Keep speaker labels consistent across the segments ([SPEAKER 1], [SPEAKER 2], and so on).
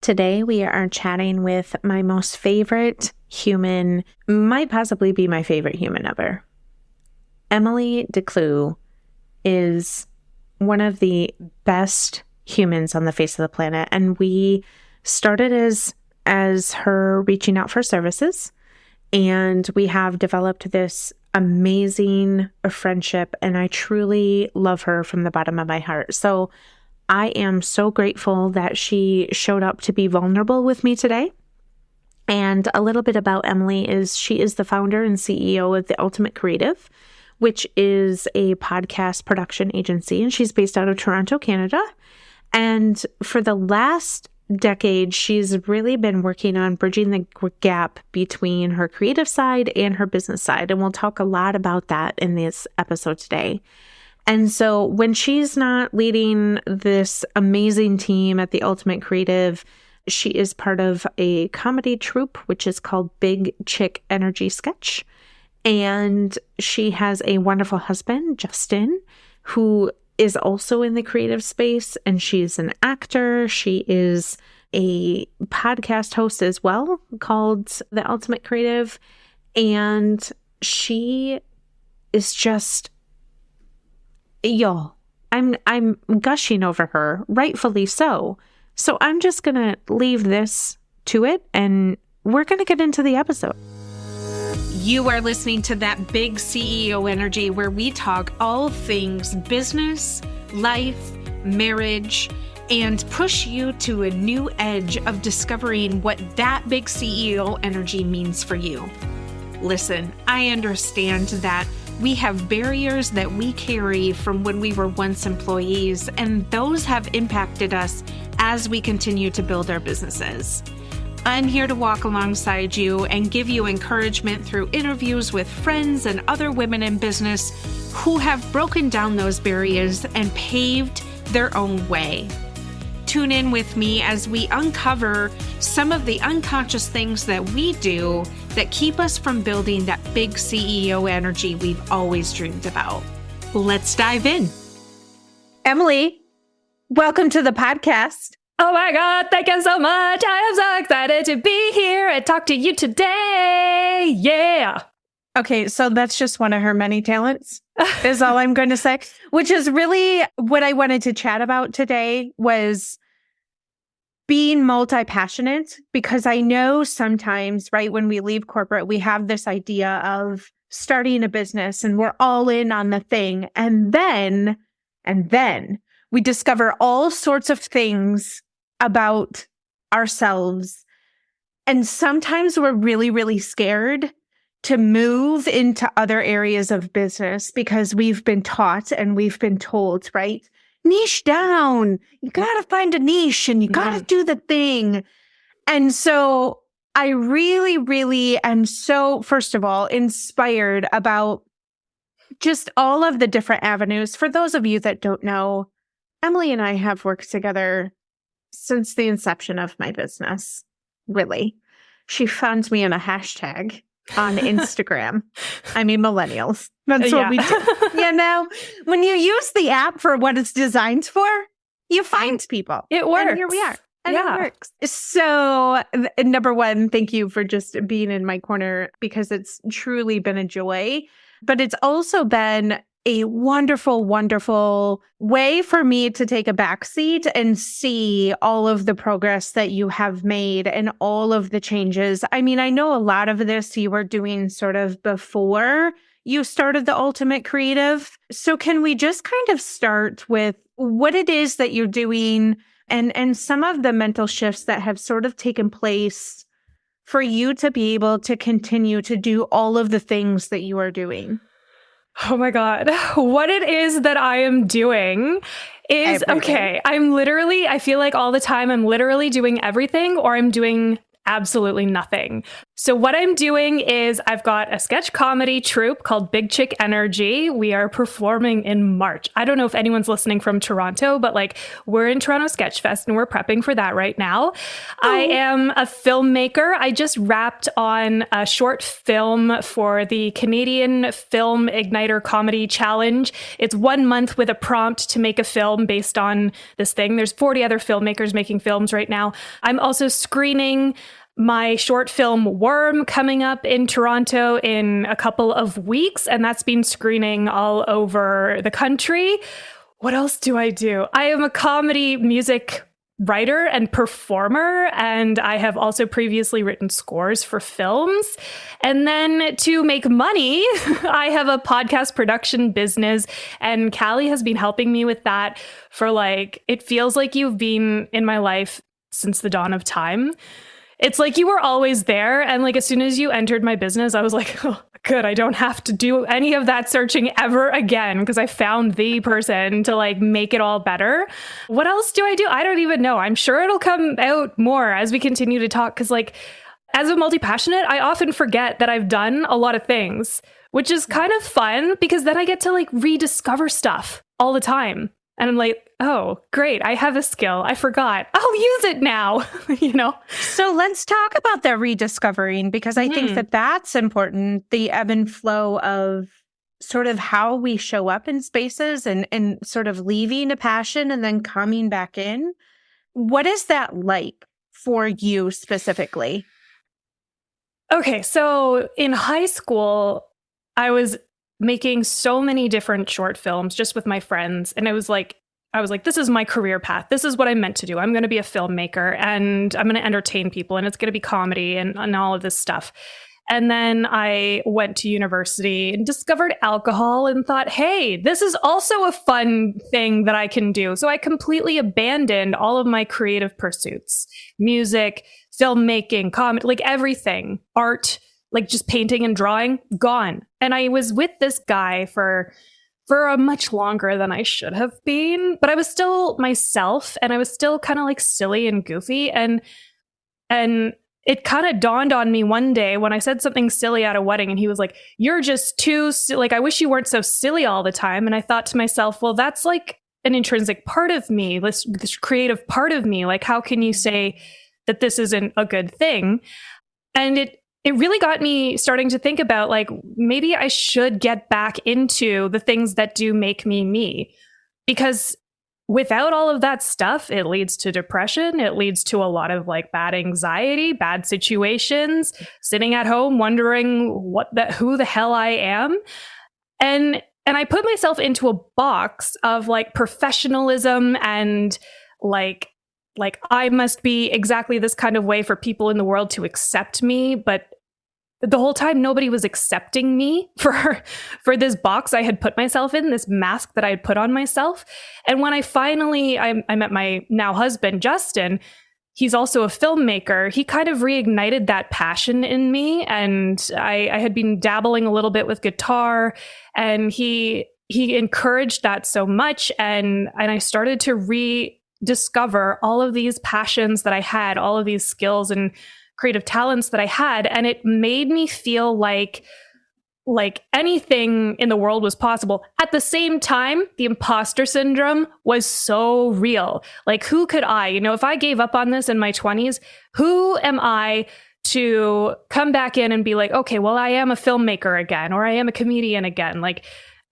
[SPEAKER 1] Today, we are chatting with my most favorite human, might possibly be my favorite human ever. Emily DeCloux is one of the best humans on the face of the planet. And we started as her reaching out for services. And we have developed this amazing friendship. And I truly love her from the bottom of my heart. So I am so grateful that she showed up to be vulnerable with me today. And a little bit about Emily is she is the founder and CEO of The Ultimate Creative, which is a podcast production agency, and she's based out of Toronto, Canada. And for the last decade, she's really been working on bridging the gap between her creative side and her business side. And we'll talk a lot about that in this episode today. And so when she's not leading this amazing team at The Ultimate Creative, she is part of a comedy troupe, which is called Big Chick Energy Sketch. And she has a wonderful husband, Justin, who is also in the creative space. And she's an actor. She is a podcast host as well called The Ultimate Creative. And she is just... Y'all, I'm gushing over her, rightfully so. So I'm just going to leave this to it, and we're going to get into the episode. You are listening to That Big CEO Energy, where we talk all things business, life, marriage, and push you to a new edge of discovering what that big CEO energy means for you. Listen, I understand that we have barriers that we carry from when we were once employees, and those have impacted us as we continue to build our businesses. I'm here to walk alongside you and give you encouragement through interviews with friends and other women in business who have broken down those barriers and paved their own way. Tune in with me as we uncover some of the unconscious things that we do that keep us from building that big CEO energy we've always dreamed about. Let's dive in. Emily, welcome to the podcast.
[SPEAKER 2] Oh my God, thank you so much. I am so excited to be here and talk to you today. Yeah.
[SPEAKER 1] Okay, so that's just one of her many talents, is all I'm going to say, which is really what I wanted to chat about today was being multi-passionate, because I know sometimes, right, when we leave corporate, we have this idea of starting a business and we're all in on the thing. And then we discover all sorts of things about ourselves. And sometimes we're really, really scared to move into other areas of business because we've been taught and we've been told, right? Niche down. You got to find a niche and you got to do the thing. And so I really, really am so, first of all, inspired about just all of the different avenues. For those of you that don't know, Emily and I have worked together since the inception of my business, really. She found me in a hashtag on Instagram. I mean, millennials. That's what we do. You know, when you use the app for what it's designed for, you find people.
[SPEAKER 2] It works.
[SPEAKER 1] And here we are. And it works. So, number one, thank you for just being in my corner, because it's truly been a joy. But it's also been a wonderful, wonderful way for me to take a backseat and see all of the progress that you have made and all of the changes. I mean, I know a lot of this you were doing sort of before you started The Ultimate Creative. So can we just kind of start with what it is that you're doing and some of the mental shifts that have sort of taken place for you to be able to continue to do all of the things that you are doing?
[SPEAKER 2] Oh my God. What it is that I am doing is, everything. Okay, I feel like all the time I'm literally doing everything or I'm doing absolutely nothing. So what I'm doing is I've got a sketch comedy troupe called Big Chick Energy. We are performing in March. I don't know if anyone's listening from Toronto, but like we're in Toronto Sketch Fest and we're prepping for that right now. I am a filmmaker. I just wrapped on a short film for the Canadian Film Igniter Comedy Challenge. It's 1 month with a prompt to make a film based on this thing. There's 40 other filmmakers making films right now. I'm also screening my short film Worm coming up in Toronto in a couple of weeks, and that's been screening all over the country. What else do? I am a comedy music writer and performer, and I have also previously written scores for films. And then to make money, I have a podcast production business, and Callie has been helping me with that for it feels like you've been in my life since the dawn of time. It's like you were always there. And as soon as you entered my business, I was like, oh, good. I don't have to do any of that searching ever again because I found the person to make it all better. What else do? I don't even know. I'm sure it'll come out more as we continue to talk because as a multi-passionate, I often forget that I've done a lot of things, which is kind of fun because then I get to rediscover stuff all the time. And I'm like, oh, great. I have a skill. I forgot. I'll use it now,
[SPEAKER 1] So let's talk about the rediscovering, because I think that that's important. The ebb and flow of sort of how we show up in spaces and sort of leaving a passion and then coming back in. What is that like for you specifically?
[SPEAKER 2] Okay. So in high school, I was making so many different short films just with my friends. And I was like, this is my career path. This is what I'm meant to do. I'm going to be a filmmaker and I'm going to entertain people and it's going to be comedy and all of this stuff. And then I went to university and discovered alcohol and thought, hey, this is also a fun thing that I can do. So I completely abandoned all of my creative pursuits, music, filmmaking, comedy, everything, art, just painting and drawing, gone. And I was with this guy for a much longer than I should have been, but I was still myself and I was still kind of silly and goofy. And it kind of dawned on me one day when I said something silly at a wedding and he was like, you're just too, I wish you weren't so silly all the time. And I thought to myself, well, that's an intrinsic part of me, this creative part of me. How can you say that this isn't a good thing? And it really got me starting to think about maybe I should get back into the things that do make me me, because without all of that stuff, it leads to depression. It leads to a lot of bad anxiety, bad situations, sitting at home wondering who the hell I am. And I put myself into a box of professionalism and I must be exactly this kind of way for people in the world to accept me. But the whole time, nobody was accepting me for this box I had put myself in, this mask that I had put on myself. And when I met my now husband, Justin, he's also a filmmaker. He kind of reignited that passion in me. And I had been dabbling a little bit with guitar, and he encouraged that so much. And I started to rediscover all of these passions that I had, all of these skills and creative talents that I had. And it made me feel like anything in the world was possible. At the same time, the imposter syndrome was so real. Who could I, if I gave up on this in my 20s, who am I to come back in and be like, okay, well, I am a filmmaker again, or I am a comedian again.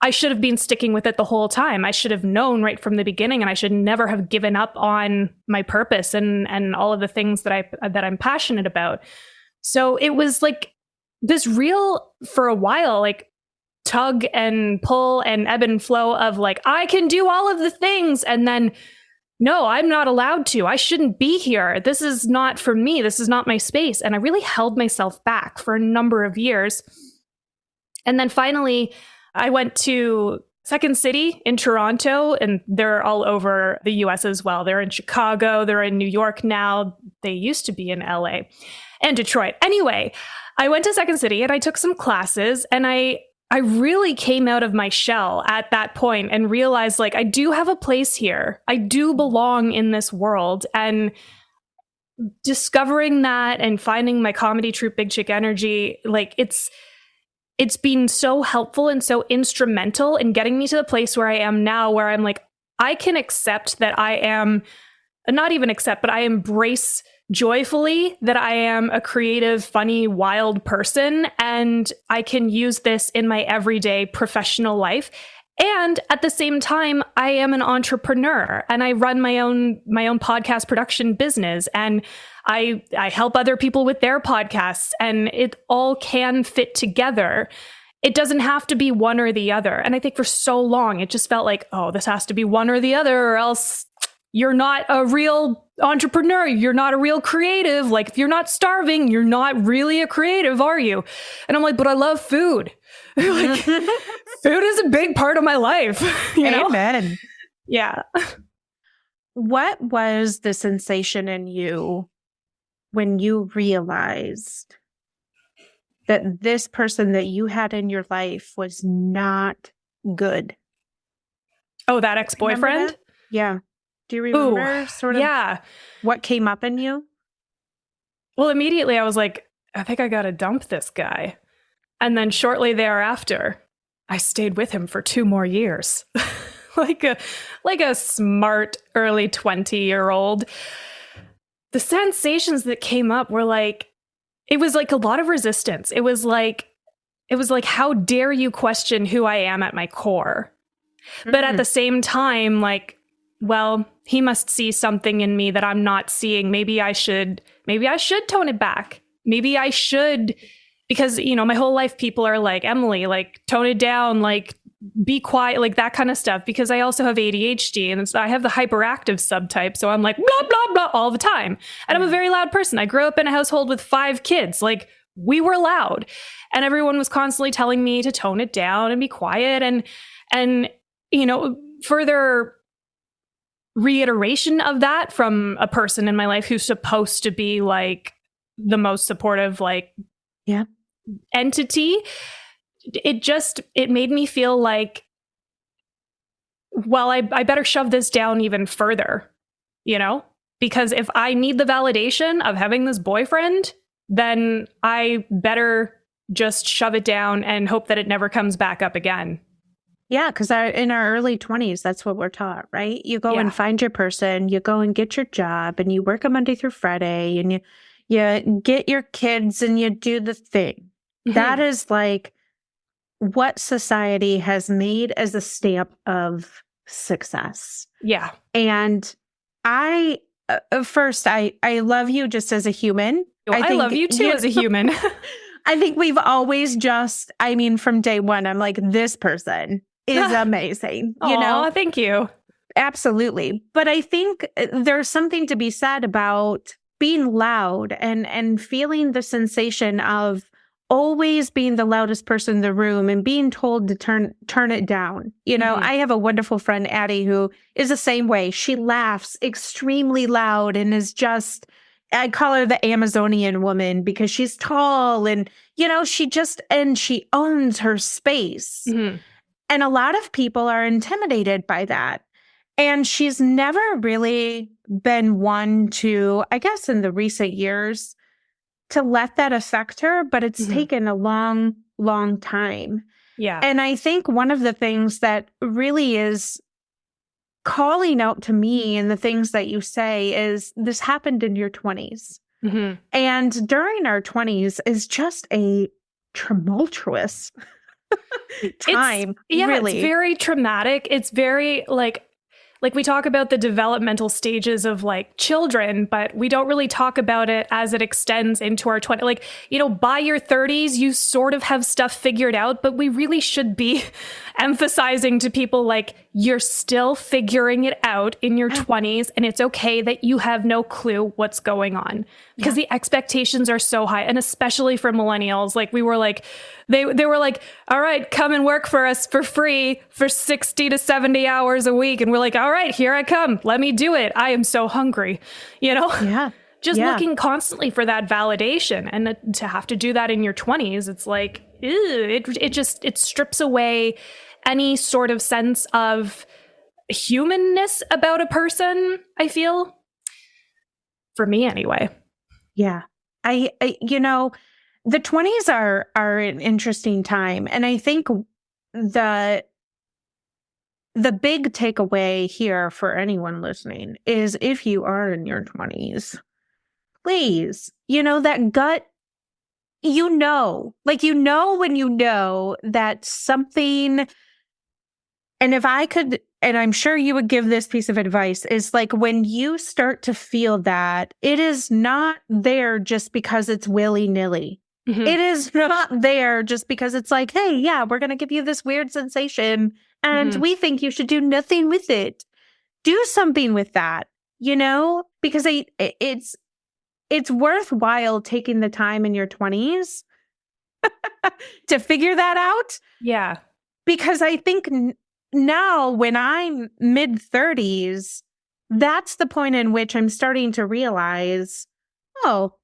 [SPEAKER 2] I should have been sticking with it the whole time. I should have known right from the beginning, and I should never have given up on my purpose and all of the things that I'm passionate about. So it was this real, for a while, tug and pull and ebb and flow of I can do all of the things, and then no, I'm not allowed to. I shouldn't be here. This is not for me. This is not my space. And I really held myself back for a number of years. And then finally, I went to Second City in Toronto, and they're all over the US as well. They're in Chicago, they're in New York now. They used to be in LA and Detroit. Anyway, I went to Second City and I took some classes, and I really came out of my shell at that point and realized I do have a place here. I do belong in this world. And discovering that and finding my comedy troupe, Big Chick Energy, like it's been so helpful and so instrumental in getting me to the place where I am now, where I'm like, I can accept that I am, not even accept, but I embrace joyfully that I am a creative, funny, wild person, and I can use this in my everyday professional life. And at the same time, I am an entrepreneur, and I run my own podcast production business, and I help other people with their podcasts, and it all can fit together. It doesn't have to be one or the other. And I think for so long, it just felt like, oh, this has to be one or the other, or else you're not a real entrepreneur. You're not a real creative. Like, if you're not starving, you're not really a creative, are you? And I'm like, but I love food. Like, food is a big part of my life. You know?
[SPEAKER 1] Amen.
[SPEAKER 2] Yeah.
[SPEAKER 1] What was the sensation in you when you realized that this person that you had in your life was not good?
[SPEAKER 2] Oh, that ex-boyfriend?
[SPEAKER 1] That? Yeah. Do you remember sort of what came up in you?
[SPEAKER 2] Well, immediately I was like, I think I got to dump this guy. And then shortly thereafter, I stayed with him for 2 more years. like a smart early 20-year-old. The sensations that came up were like, it was like a lot of resistance. It was like, how dare you question who I am at my core? Mm-hmm. But at the same time, like, well, he must see something in me that I'm not seeing. Maybe I should tone it back. Maybe I should, because, you know, my whole life people are like, Emily, like, tone it down, like, be quiet, like that kind of stuff, because I also have ADHD and I have the hyperactive subtype. So I'm like, blah, blah, blah all the time. And I'm a very loud person. I grew up in a household with 5 kids. Like, we were loud, and everyone was constantly telling me to tone it down and be quiet. And, you know, further reiteration of that from a person in my life who's supposed to be like the most supportive, like, entity. It made me feel like, well, I better shove this down even further, you know, because if I need the validation of having this boyfriend, then I better just shove it down and hope that it never comes back up again.
[SPEAKER 1] Yeah, because in our early 20s, that's what we're taught, right? You go and find your person, you go and get your job, and you work a Monday through Friday, and you get your kids, and you do the thing. Mm-hmm. That is like what society has made as a stamp of success.
[SPEAKER 2] Yeah.
[SPEAKER 1] And I love you just as a human.
[SPEAKER 2] Well, I love you too as a human.
[SPEAKER 1] I think we've always from day one, I'm like, this person is amazing. You know?
[SPEAKER 2] Thank you.
[SPEAKER 1] Absolutely. But I think there's something to be said about being loud and feeling the sensation of always being the loudest person in the room and being told to turn it down. You know, I have a wonderful friend, Addie, who is the same way. She laughs extremely loud and is just, I call her the Amazonian woman because she's tall and, you know, she owns her space. Mm-hmm. And a lot of people are intimidated by that. And she's never really been one to, I guess in the recent years, to let that affect her, but it's taken a long, long time.
[SPEAKER 2] Yeah.
[SPEAKER 1] And I think one of the things that really is calling out to me and the things that you say is this happened in your 20s. Mm-hmm. And during our 20s is just a tumultuous time. Really.
[SPEAKER 2] It's very traumatic. It's very like we talk about the developmental stages of like children, but we don't really talk about it as it extends into our 20s. Like, you know, by your 30s, you sort of have stuff figured out, but we really should be emphasizing to people like you're still figuring it out in your 20s, and it's okay that you have no clue what's going on because the expectations are so high. And especially for millennials, like we were like, they were like, all right, come and work for us for free for 60 to 70 hours a week. And we're like, all right, here I come. Let me do it. I am so hungry, you know?
[SPEAKER 1] Yeah.
[SPEAKER 2] Just looking constantly for that validation. And to have to do that in your 20s, it's like, ew, it strips away any sort of sense of humanness about a person, I feel. for me anyway.
[SPEAKER 1] Yeah. The 20s are an interesting time. And I think the big takeaway here for anyone listening is if you are in your 20s, please, that gut, when you know that something, and if I could, and I'm sure you would give this piece of advice, is like when you start to feel that it is not there just because it's willy-nilly. Mm-hmm. It is not there just because it's like, hey, yeah, we're going to give you this weird sensation and we think you should do nothing with it. Do something with that, because it's worthwhile taking the time in your 20s to figure that out.
[SPEAKER 2] Yeah.
[SPEAKER 1] Because I think now when I'm mid-30s, that's the point in which I'm starting to realize, oh,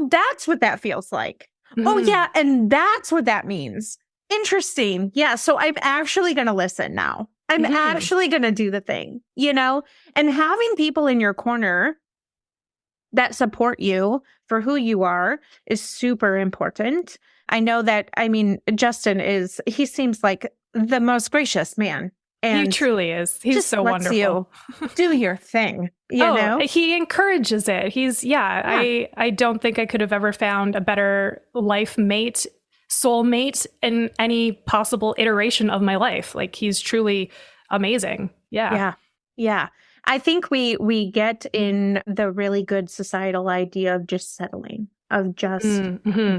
[SPEAKER 1] that's what that feels like. Mm-hmm. Oh, yeah. And that's what that means. Interesting. Yeah. So I'm actually going to listen now. I'm actually going to do the thing, and having people in your corner that support you for who you are is super important. I know that, Justin he seems like the most gracious man. And
[SPEAKER 2] he truly is. He's so wonderful.
[SPEAKER 1] You do your thing, know?
[SPEAKER 2] He encourages it. I don't think I could have ever found a better life mate, soulmate in any possible iteration of my life. Like, he's truly amazing. Yeah. I think we get in the really good societal idea of just settling, of just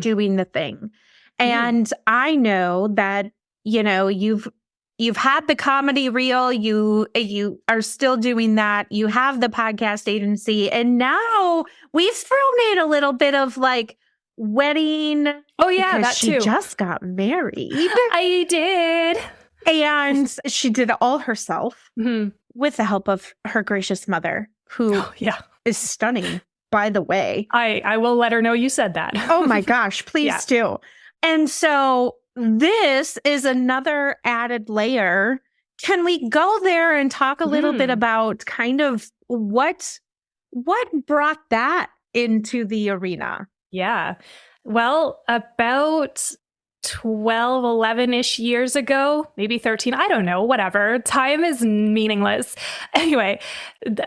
[SPEAKER 2] doing the thing. And I know that, you've had the comedy reel, you are still doing that. You have the podcast agency, and now we've thrown in a little bit of like wedding. Oh yeah, that
[SPEAKER 1] she
[SPEAKER 2] too.
[SPEAKER 1] She just got married.
[SPEAKER 2] I did.
[SPEAKER 1] And she did it all herself with the help of her gracious mother, who is stunning, by the way.
[SPEAKER 2] I will let her know you said that.
[SPEAKER 1] Oh my gosh, please do. And so this is another added layer. Can we go there and talk a little bit about kind of what brought that into the arena?
[SPEAKER 2] Yeah. Well, about 12, 11-ish years ago, maybe 13, I don't know, whatever. Time is meaningless. Anyway,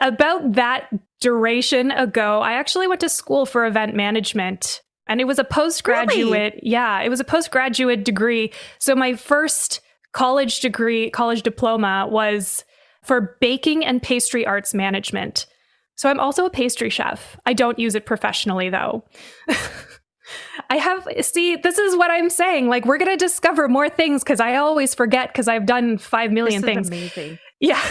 [SPEAKER 2] about that duration ago, I actually went to school for event management. And it was a postgraduate. Really? Yeah, it was a postgraduate degree. So my first college diploma was for baking and pastry arts management. So I'm also a pastry chef. I don't use it professionally, though. This is what I'm saying. Like, we're going to discover more things because I always forget because I've done 5 million things.
[SPEAKER 1] Amazing.
[SPEAKER 2] Yeah.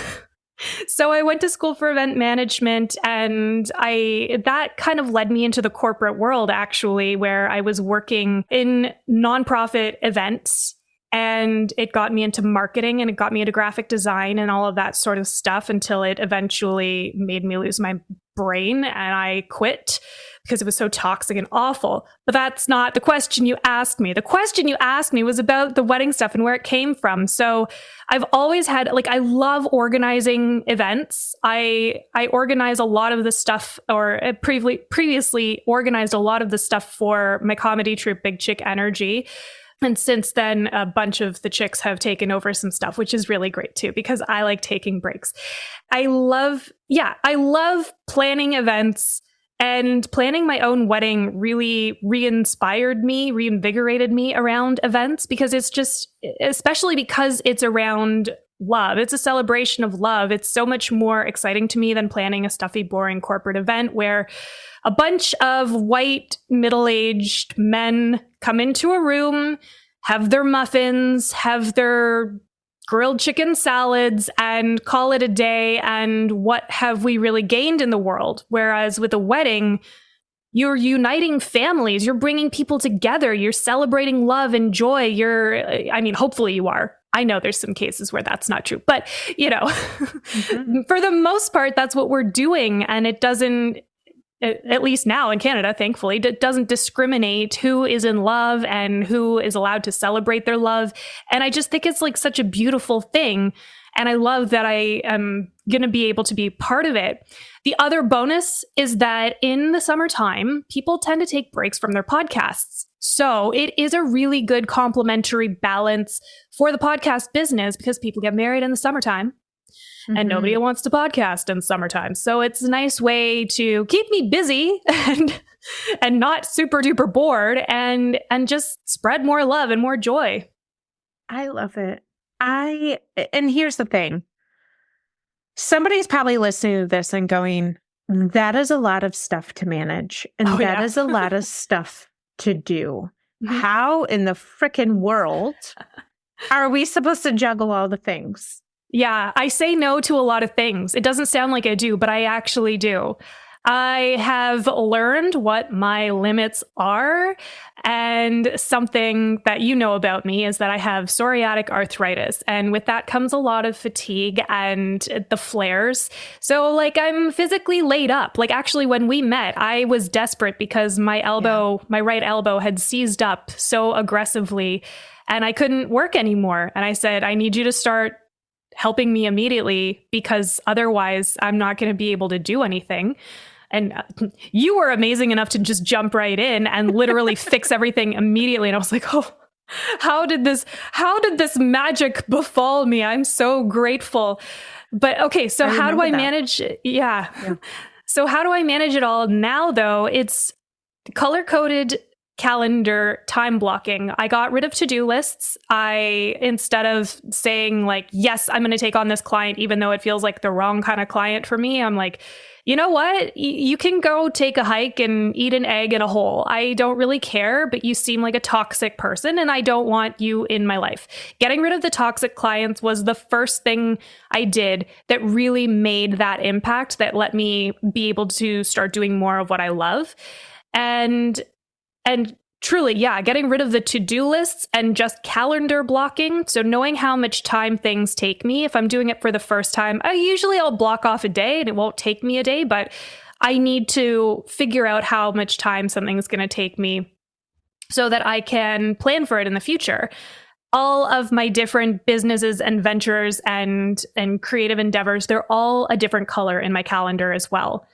[SPEAKER 2] So I went to school for event management, and that kind of led me into the corporate world, actually, where I was working in nonprofit events, and it got me into marketing, and it got me into graphic design and all of that sort of stuff until it eventually made me lose my brain, and I quit because it was so toxic and awful. But that's not the question you asked me. The question you asked me was about the wedding stuff and where it came from. So I've always had, I love organizing events. I organize a lot of the stuff, or previously organized a lot of the stuff for my comedy troupe, Big Chick Energy. And since then, a bunch of the chicks have taken over some stuff, which is really great too, because I like taking breaks. I love planning events, and planning my own wedding really reinvigorated me around events, because it's just, especially because it's around love. It's a celebration of love. It's so much more exciting to me than planning a stuffy, boring corporate event where a bunch of white, middle-aged men come into a room, have their muffins, have their grilled chicken salads, and call it a day. And what have we really gained in the world? Whereas with a wedding, you're uniting families, you're bringing people together, you're celebrating love and joy. Hopefully you are. I know there's some cases where that's not true, but for the most part, that's what we're doing. And it doesn't, at least now in Canada, thankfully, it doesn't discriminate who is in love and who is allowed to celebrate their love. And I just think it's like such a beautiful thing. And I love that I am going to be able to be part of it. The other bonus is that in the summertime, people tend to take breaks from their podcasts. So it is a really good complementary balance for the podcast business because people get married in the summertime. And nobody wants to podcast in summertime. So it's a nice way to keep me busy and not super duper bored and just spread more love and more joy.
[SPEAKER 1] I love it. And here's the thing. Somebody's probably listening to this and going, that is a lot of stuff to manage. And that is a lot of stuff to do. How in the frickin' world are we supposed to juggle all the things?
[SPEAKER 2] Yeah, I say no to a lot of things. It doesn't sound like I do, but I actually do. I have learned what my limits are. And something that you know about me is that I have psoriatic arthritis. And with that comes a lot of fatigue and the flares. So like I'm physically laid up. Like actually when we met, I was desperate because my right elbow had seized up so aggressively and I couldn't work anymore. And I said, I need you to start helping me immediately because otherwise I'm not going to be able to do anything. And you were amazing enough to just jump right in and literally fix everything immediately. And I was like, oh, how did this magic befall me? I'm so grateful. But okay, so how do I manage? Yeah. So how do I manage it all now though? It's color-coded calendar time blocking. I got rid of to-do lists. Instead of saying like, yes, I'm going to take on this client, even though it feels like the wrong kind of client for me, I'm like, you know what? You can go take a hike and eat an egg in a hole. I don't really care, but you seem like a toxic person and I don't want you in my life. Getting rid of the toxic clients was the first thing I did that really made that impact that let me be able to start doing more of what I love. And truly, yeah, getting rid of the to-do lists and just calendar blocking. So knowing how much time things take me. If I'm doing it for the first time, I'll block off a day and it won't take me a day, but I need to figure out how much time something's going to take me so that I can plan for it in the future. All of my different businesses and ventures and creative endeavors, they're all a different color in my calendar as well.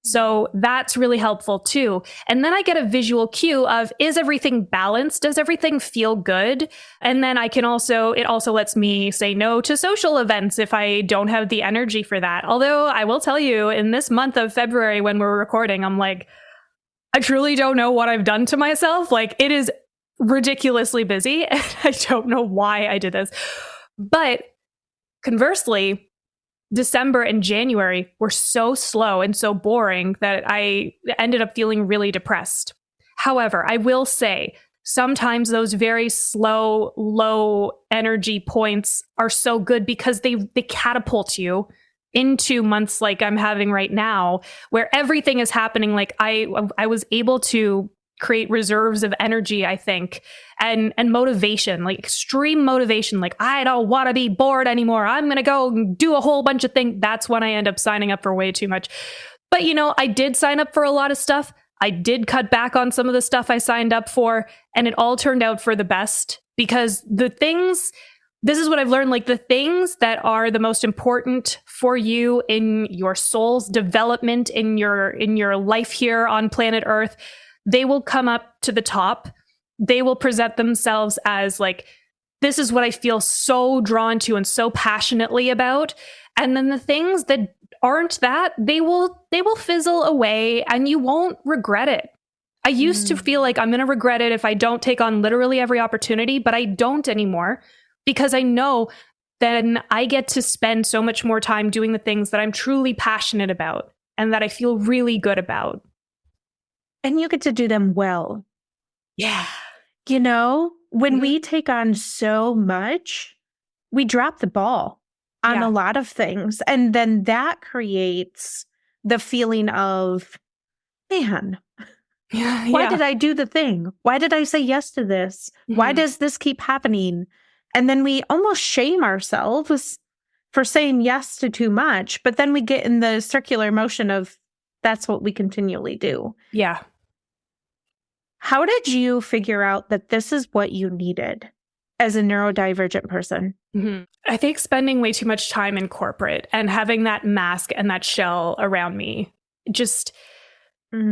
[SPEAKER 2] So that's really helpful too. And then I get a visual cue of, is everything balanced? Does everything feel good? And then it also lets me say no to social events if I don't have the energy for that. Although I will tell you, in this month of February when we're recording, I'm like, I truly don't know what I've done to myself. Like it is ridiculously busy and I don't know why I did this. But conversely, December and January were so slow and so boring that I ended up feeling really depressed. However, I will say sometimes those very slow, low energy points are so good because they catapult you into months like I'm having right now, where everything is happening. Like I was able to create reserves of energy, I think, and motivation, like extreme motivation. Like, I don't want to be bored anymore. I'm going to go do a whole bunch of things. That's when I end up signing up for way too much. But, I did sign up for a lot of stuff. I did cut back on some of the stuff I signed up for, and it all turned out for the best because this is what I've learned, like the things that are the most important for you in your soul's development, in your life here on planet Earth, they will come up to the top. They will present themselves as like, this is what I feel so drawn to and so passionately about. And then the things that aren't that, they will fizzle away and you won't regret it. I used to feel like I'm going to regret it if I don't take on literally every opportunity, but I don't anymore because I know then I get to spend so much more time doing the things that I'm truly passionate about and that I feel really good about.
[SPEAKER 1] And you get to do them well.
[SPEAKER 2] Yeah.
[SPEAKER 1] When we take on so much, we drop the ball on a lot of things. And then that creates the feeling of, man, why did I do the thing? Why did I say yes to this? Why does this keep happening? And then we almost shame ourselves for saying yes to too much. But then we get in the circular motion of that's what we continually do.
[SPEAKER 2] Yeah.
[SPEAKER 1] How did you figure out that this is what you needed? as a neurodivergent person?
[SPEAKER 2] I think spending way too much time in corporate and having that mask and that shell around me just...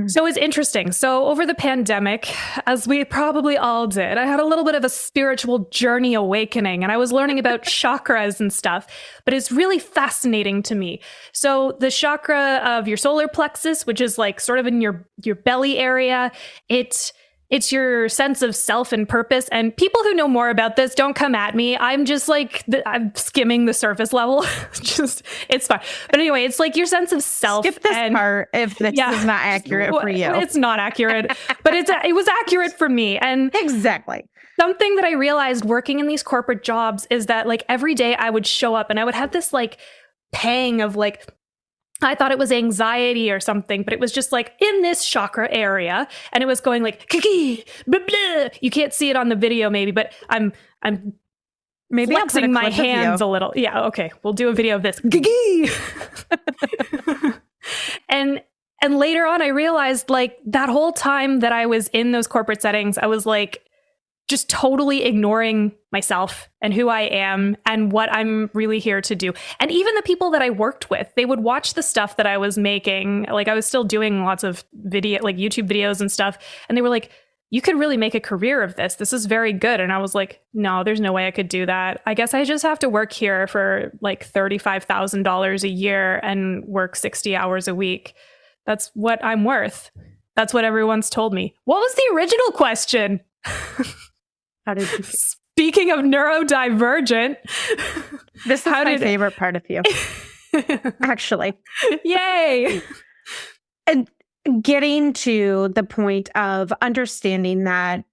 [SPEAKER 2] So it's interesting. So over the pandemic, as we probably all did, I had a little bit of a spiritual journey awakening, and I was learning about chakras and stuff, but it's really fascinating to me. So the chakra of your solar plexus, which is like sort of in your belly area, it's your sense of self and purpose. And people who know more about this, don't come at me. I'm just like, I'm skimming the surface level. It's fine. But anyway, it's like your sense of self.
[SPEAKER 1] Skip this part if this is not accurate for you.
[SPEAKER 2] It's not accurate, but it was accurate for me. And
[SPEAKER 1] exactly.
[SPEAKER 2] Something that I realized working in these corporate jobs is that like every day I would show up and I would have this like pang of like, I thought it was anxiety or something, but it was just like in this chakra area, and it was going like kiki, blah, blah. You can't see it on the video, maybe, but I'm
[SPEAKER 1] maybe
[SPEAKER 2] flexing my hands a little. Yeah, okay, we'll do a video of this. Kiki. and later on, I realized like that whole time that I was in those corporate settings, I was like just totally ignoring myself and who I am and what I'm really here to do. And even the people that I worked with, they would watch the stuff that I was making. Like I was still doing lots of video, like YouTube videos and stuff. And they were like, you could really make a career of this. This is very good. And I was like, no, there's no way I could do that. I guess I just have to work here for like $35,000 a year and work 60 hours a week. That's what I'm worth. That's what everyone's told me. What was the original question?
[SPEAKER 1] How did you...
[SPEAKER 2] Speaking of neurodivergent,
[SPEAKER 1] this is my favorite part of you, actually.
[SPEAKER 2] Yay!
[SPEAKER 1] And getting to the point of understanding that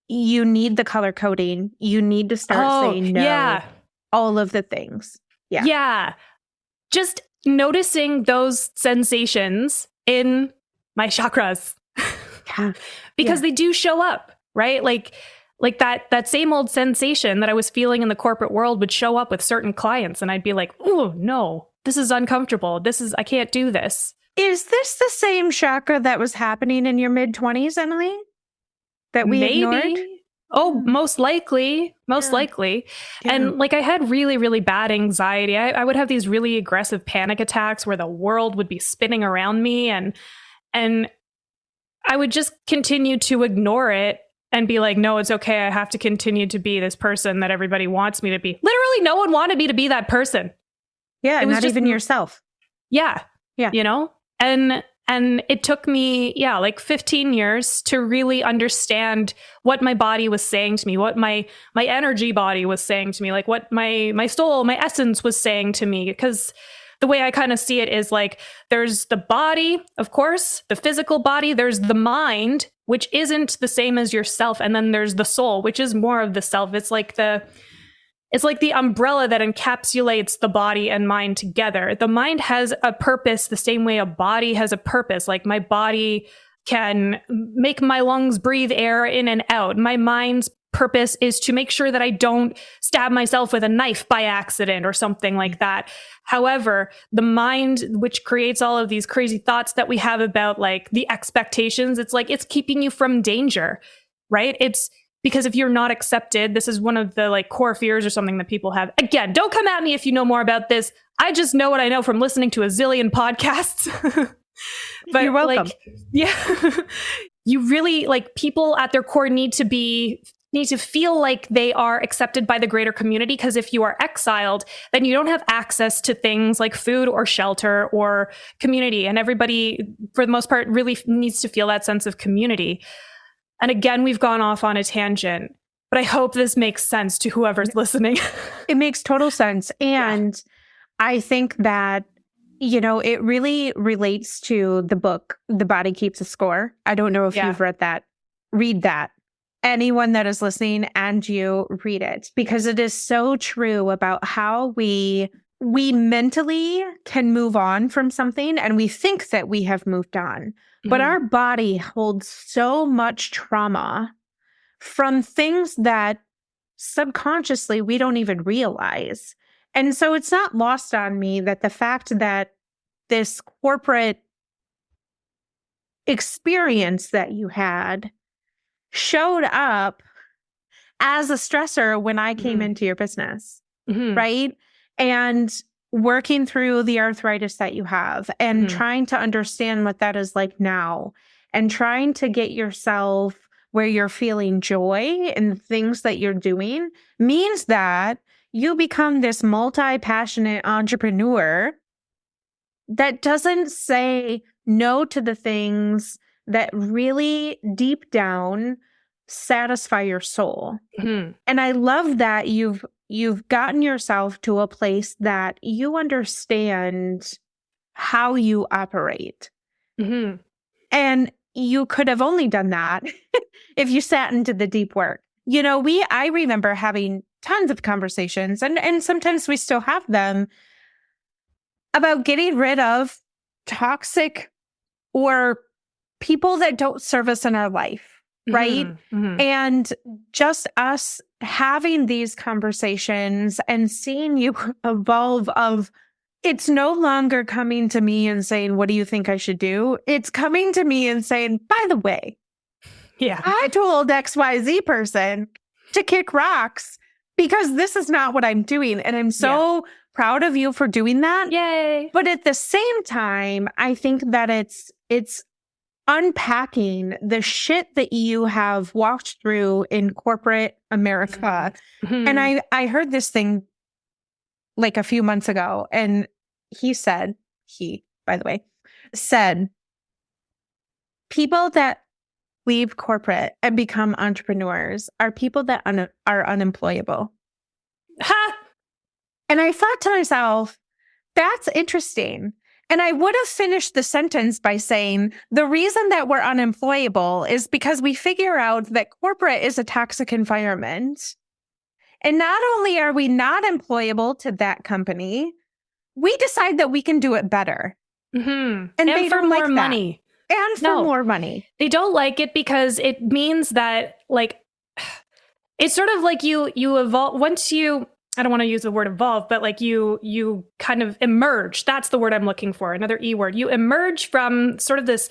[SPEAKER 1] you need the color coding, you need to start saying no.
[SPEAKER 2] Yeah.
[SPEAKER 1] All of the things. Yeah.
[SPEAKER 2] Yeah. Just noticing those sensations in my chakras.
[SPEAKER 1] Yeah.
[SPEAKER 2] Because they do show up, right? Like that same old sensation that I was feeling in the corporate world would show up with certain clients, and I'd be like, oh no, this is uncomfortable. I can't do this.
[SPEAKER 1] Is this the same chakra that was happening in your mid-20s, Emily? That we ignored?
[SPEAKER 2] Oh, most likely. Yeah. And like I had really, really bad anxiety. I would have these really aggressive panic attacks where the world would be spinning around me, and I would just continue to ignore it and be like, no, it's okay. I have to continue to be this person that everybody wants me to be. Literally, no one wanted me to be that person.
[SPEAKER 1] Yeah, not even yourself.
[SPEAKER 2] Yeah.
[SPEAKER 1] Yeah.
[SPEAKER 2] You know? And it took me, like 15 years to really understand what my body was saying to me, what my energy body was saying to me, like what my soul, my essence was saying to me. Because the way I kind of see it is like, there's the body, of course, the physical body, there's the mind, which isn't the same as yourself. And then there's the soul, which is more of the self. It's like the umbrella that encapsulates the body and mind together. The mind has a purpose the same way a body has a purpose. Like my body can make my lungs breathe air in and out. My mind's purpose is to make sure that I don't stab myself with a knife by accident or something like that. However, the mind, which creates all of these crazy thoughts that we have about like the expectations, it's like it's keeping you from danger, right? It's because if you're not accepted, this is one of the like core fears or something that people have. Again, don't come at me if you know more about this. I just know what I know from listening to a zillion podcasts. But
[SPEAKER 1] you're welcome.
[SPEAKER 2] You really like people at their core need to feel like they are accepted by the greater community, because if you are exiled, then you don't have access to things like food or shelter or community. And everybody, for the most part, really needs to feel that sense of community. And again, we've gone off on a tangent, but I hope this makes sense to whoever's listening.
[SPEAKER 1] It makes total sense. And I think that, it really relates to the book, The Body Keeps a Score. I don't know if you've read that. Read that. Anyone that is listening and you read it, because it is so true about how we mentally can move on from something and we think that we have moved on, but our body holds so much trauma from things that subconsciously we don't even realize. And so it's not lost on me that the fact that this corporate experience that you had showed up as a stressor when I came into your business,
[SPEAKER 2] Mm-hmm.
[SPEAKER 1] right? And working through the arthritis that you have and trying to understand what that is like now and trying to get yourself where you're feeling joy in the things that you're doing means that you become this multi-passionate entrepreneur that doesn't say no to the things that really deep down satisfy your soul.
[SPEAKER 2] Mm-hmm.
[SPEAKER 1] And I love that you've gotten yourself to a place that you understand how you operate.
[SPEAKER 2] Mm-hmm.
[SPEAKER 1] And you could have only done that if you sat into the deep work. You know, I remember having tons of conversations and sometimes we still have them about getting rid of toxic or people that don't serve us in our life, right?
[SPEAKER 2] Mm-hmm.
[SPEAKER 1] And just us having these conversations and seeing you evolve of it's no longer coming to me and saying, what do you think I should do? It's coming to me and saying, by the way,
[SPEAKER 2] Yeah.
[SPEAKER 1] I told XYZ person to kick rocks because this is not what I'm doing. And I'm so proud of you for doing that.
[SPEAKER 2] Yay.
[SPEAKER 1] But at the same time, I think that it's unpacking the shit that you have walked through in corporate America.
[SPEAKER 2] Mm-hmm.
[SPEAKER 1] And I heard this thing like a few months ago, and he, by the way, said people that leave corporate and become entrepreneurs are people that are unemployable.
[SPEAKER 2] Ha!
[SPEAKER 1] And I thought to myself, that's interesting. And I would have finished the sentence by saying the reason that we're unemployable is because we figure out that corporate is a toxic environment. And not only are we not employable to that company, we decide that we can do it better.
[SPEAKER 2] Mm-hmm.
[SPEAKER 1] And
[SPEAKER 2] And
[SPEAKER 1] they
[SPEAKER 2] for
[SPEAKER 1] don't
[SPEAKER 2] more
[SPEAKER 1] like that.
[SPEAKER 2] money.
[SPEAKER 1] And for
[SPEAKER 2] No.
[SPEAKER 1] more money.
[SPEAKER 2] They don't like it because it means that, like, it's sort of like you evolve once you, I don't want to use the word evolve, but like you kind of emerge. That's the word I'm looking for. Another E word. You emerge from sort of this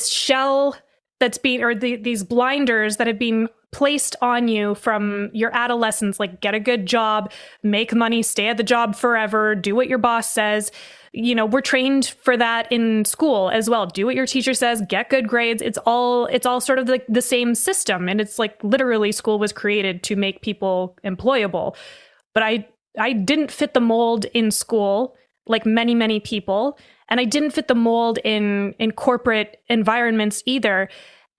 [SPEAKER 2] shell that's being, or these blinders that have been placed on you from your adolescence, like get a good job, make money, stay at the job forever, do what your boss says. You know, we're trained for that in school as well. Do what your teacher says, get good grades. It's all sort of like the same system. And it's like literally school was created to make people employable. But I didn't fit the mold in school like many, many people. And I didn't fit the mold in corporate environments either.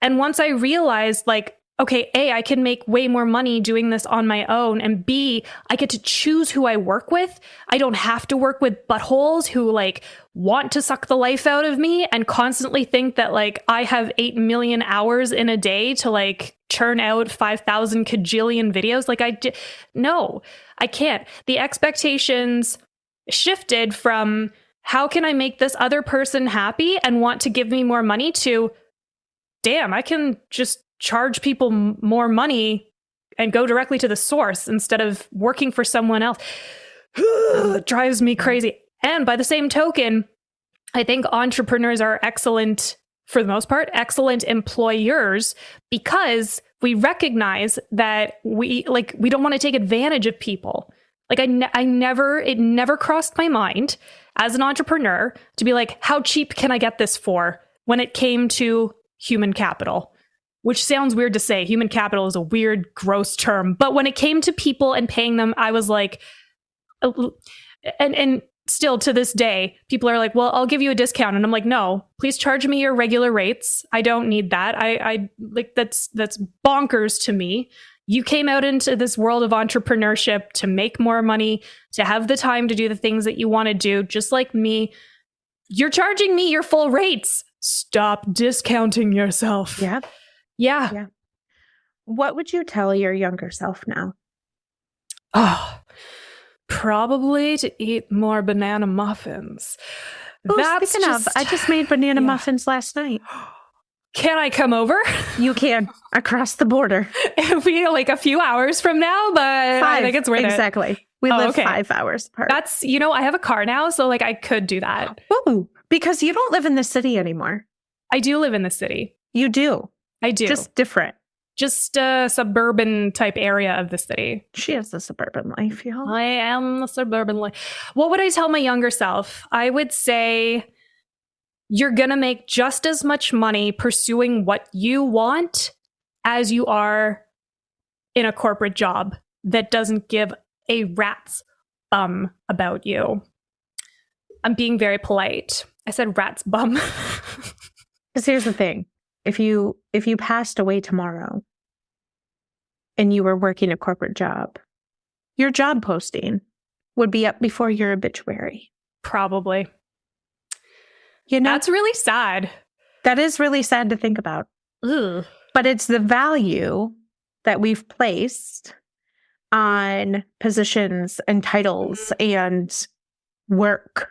[SPEAKER 2] And once I realized, like, okay, A, I can make way more money doing this on my own. And B, I get to choose who I work with. I don't have to work with buttholes who like want to suck the life out of me and constantly think that like I have 8 million hours in a day to like churn out 5,000 kajillion videos. Like no, I can't. The expectations shifted from how can I make this other person happy and want to give me more money to, damn, I can just charge people more money and go directly to the source instead of working for someone else. It drives me crazy. And by the same token, I think entrepreneurs are excellent, for the most part, excellent employers because we recognize that we don't want to take advantage of people. Like it never crossed my mind as an entrepreneur to be like, how cheap can I get this for when it came to human capital? Which sounds weird to say. Human capital is a weird, gross term. But when it came to people and paying them, I was like, and still to this day, people are like, well, I'll give you a discount. And I'm like, no, please charge me your regular rates. I don't need that. I like, that's bonkers to me. You came out into this world of entrepreneurship to make more money, to have the time to do the things that you want to do, just like me. You're charging me your full rates. Stop discounting yourself.
[SPEAKER 1] Yep.
[SPEAKER 2] Yeah.
[SPEAKER 1] What would you tell your younger self now?
[SPEAKER 2] Oh, probably to eat more banana muffins.
[SPEAKER 1] Speaking of, I just made banana muffins last night.
[SPEAKER 2] Can I come over?
[SPEAKER 1] You can, across the border.
[SPEAKER 2] It'll be like a few hours from now, but I think it's worth it.
[SPEAKER 1] Exactly. We live 5 hours apart.
[SPEAKER 2] That's, I have a car now, so like I could do that.
[SPEAKER 1] Ooh, because you don't live in the city anymore.
[SPEAKER 2] I do live in the city.
[SPEAKER 1] You do.
[SPEAKER 2] I do.
[SPEAKER 1] Just different.
[SPEAKER 2] just a suburban type area of the city.
[SPEAKER 1] She has the suburban life, y'all.
[SPEAKER 2] I am the suburban life. What would I tell my younger self? I would say you're going to make just as much money pursuing what you want as you are in a corporate job that doesn't give a rat's bum about you. I'm being very polite. I said rat's bum.
[SPEAKER 1] Because here's the thing. If you passed away tomorrow and you were working a corporate job, your job posting would be up before your obituary.
[SPEAKER 2] Probably.
[SPEAKER 1] You know,
[SPEAKER 2] that's really sad.
[SPEAKER 1] That is really sad to think about.
[SPEAKER 2] Ugh.
[SPEAKER 1] But it's the value that we've placed on positions and titles and work.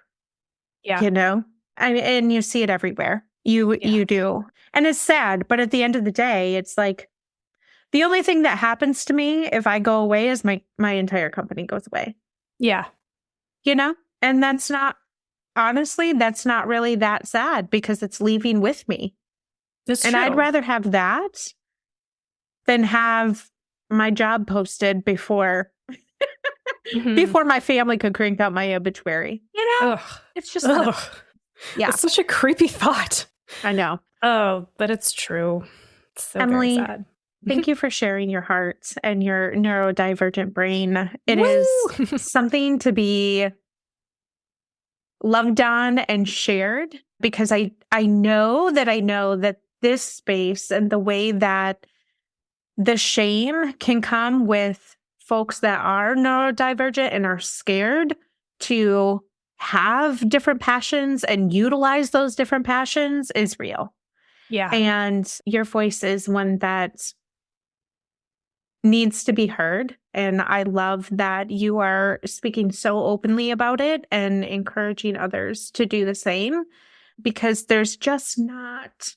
[SPEAKER 2] Yeah.
[SPEAKER 1] You know, and you see it everywhere. You do. And it's sad. But at the end of the day, it's like the only thing that happens to me if I go away is my entire company goes away.
[SPEAKER 2] Yeah.
[SPEAKER 1] You know, and that's not really that sad because it's leaving with me.
[SPEAKER 2] That's
[SPEAKER 1] and
[SPEAKER 2] true.
[SPEAKER 1] I'd rather have that than have my job posted before before my family could crank out my obituary. You know, it's just
[SPEAKER 2] yeah, it's such a creepy thought.
[SPEAKER 1] I know.
[SPEAKER 2] Oh, but it's true. It's so
[SPEAKER 1] Emily,
[SPEAKER 2] very sad.
[SPEAKER 1] Thank you for sharing your heart and your neurodivergent brain. It is something to be loved on and shared because I know that this space and the way that the shame can come with folks that are neurodivergent and are scared to have different passions and utilize those different passions is real.
[SPEAKER 2] Yeah.
[SPEAKER 1] And your voice is one that needs to be heard. And I love that you are speaking so openly about it and encouraging others to do the same because there's just not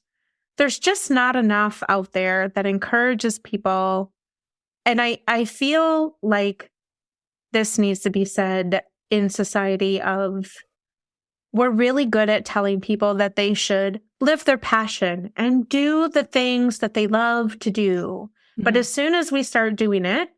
[SPEAKER 1] enough out there that encourages people. And I feel like this needs to be said in society of we're really good at telling people that they should live their passion and do the things that they love to do. Mm-hmm. But as soon as we start doing it,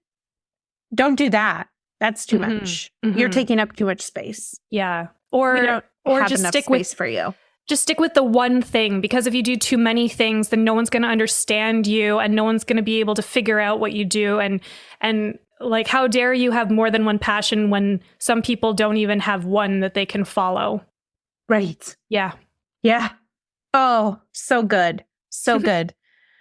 [SPEAKER 1] don't do that. That's too much. Mm-hmm. You're taking up too much space.
[SPEAKER 2] Yeah. Or just stick with
[SPEAKER 1] for you.
[SPEAKER 2] Just stick with the one thing, because if you do too many things, then no one's going to understand you and no one's going to be able to figure out what you do. And like, how dare you have more than one passion when some people don't even have one that they can follow?
[SPEAKER 1] Right.
[SPEAKER 2] Yeah.
[SPEAKER 1] Yeah. Oh, so good. So good.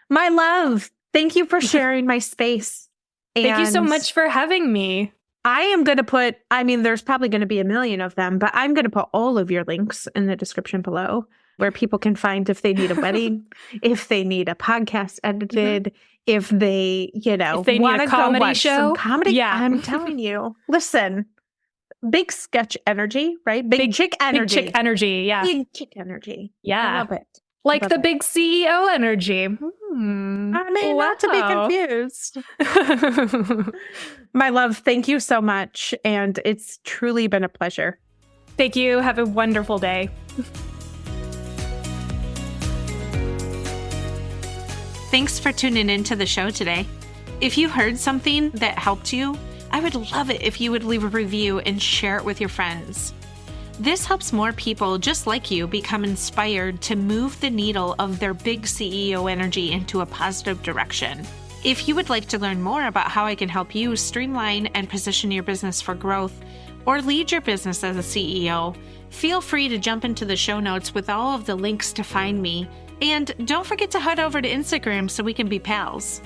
[SPEAKER 1] My love, thank you for sharing my space.
[SPEAKER 2] Thank you so much for having me.
[SPEAKER 1] I am going to put, there's probably going to be a million of them, but I'm going to put all of your links in the description below where people can find if they need a wedding, if they need a podcast edited, if they,
[SPEAKER 2] if they need a comedy show.
[SPEAKER 1] Comedy. Yeah. I'm telling you, listen, big sketch energy, right? Big chick energy.
[SPEAKER 2] Big chick energy. Yeah.
[SPEAKER 1] Big chick energy.
[SPEAKER 2] Yeah.
[SPEAKER 1] I love it.
[SPEAKER 2] Like the big CEO energy.
[SPEAKER 1] Not to be confused. My love, thank you so much. And it's truly been a pleasure.
[SPEAKER 2] Thank you. Have a wonderful day.
[SPEAKER 1] Thanks for tuning into the show today. If you heard something that helped you, I would love it if you would leave a review and share it with your friends. This helps more people just like you become inspired to move the needle of their big CEO energy into a positive direction. If you would like to learn more about how I can help you streamline and position your business for growth or lead your business as a CEO, feel free to jump into the show notes with all of the links to find me. And don't forget to head over to Instagram so we can be pals.